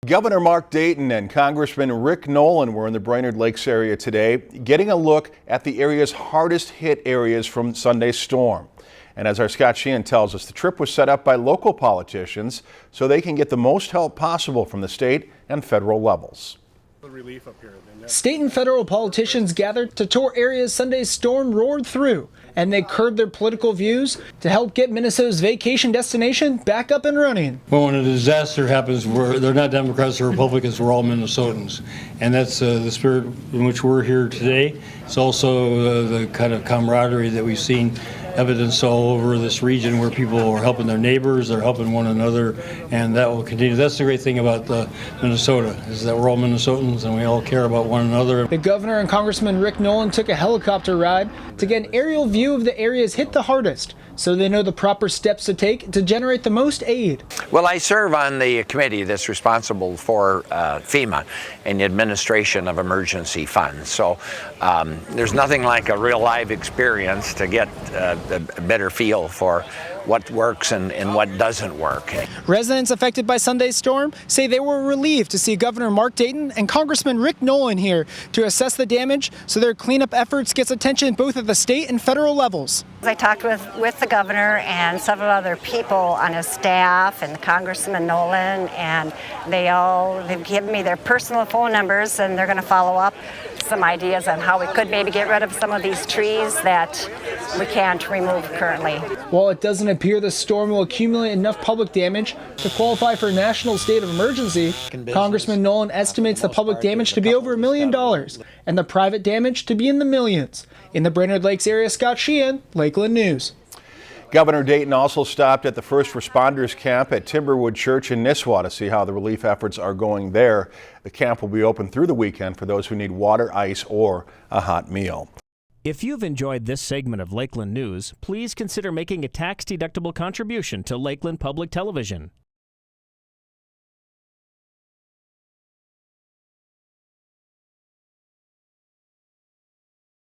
Governor Mark Dayton and Congressman Rick Nolan were in the Brainerd Lakes area today, getting a look at the area's hardest hit areas from Sunday's storm. And as our Scott Sheehan tells us, the trip was set up by local politicians so they can get the most help possible from the state and federal levels. State and federal politicians gathered to tour areas Sunday's storm roared through, and they curbed their political views to help get Minnesota's vacation destination back up and running. Well, when a disaster happens, they're not Democrats or Republicans, we're all Minnesotans. And that's the spirit in which we're here today. It's also the kind of camaraderie that we've seen evidence all over this region where people are helping their neighbors, they're helping one another, and that will continue. That's the great thing about Minnesota, is that we're all Minnesotans and we all care about one another. The governor and Congressman Rick Nolan took a helicopter ride to get an aerial view of the areas hit the hardest, so they know the proper steps to take to generate the most aid. Well, I serve on the committee that's responsible for FEMA and the administration of emergency funds. So there's nothing like a real live experience to get a better feel for what works and what doesn't work. Residents affected by Sunday's storm say they were relieved to see Governor Mark Dayton and Congressman Rick Nolan here to assess the damage so their cleanup efforts gets attention both at the state and federal levels. I talked with the governor and several other people on his staff and Congressman Nolan, and they've given me their personal phone numbers, and they're going to follow up some ideas on how we could maybe get rid of some of these trees that we can't remove currently. While it doesn't appear the storm will accumulate enough public damage to qualify for a national state of emergency, Congressman Nolan estimates the public damage to be over $1 million and the private damage to be in the millions. In the Brainerd Lakes area, Scott Sheehan, Lakeland News. Governor Dayton also stopped at the first responders camp at Timberwood Church in Nisswa to see how the relief efforts are going there. The camp will be open through the weekend for those who need water, ice, or a hot meal. If you've enjoyed this segment of Lakeland News, please consider making a tax-deductible contribution to Lakeland Public Television.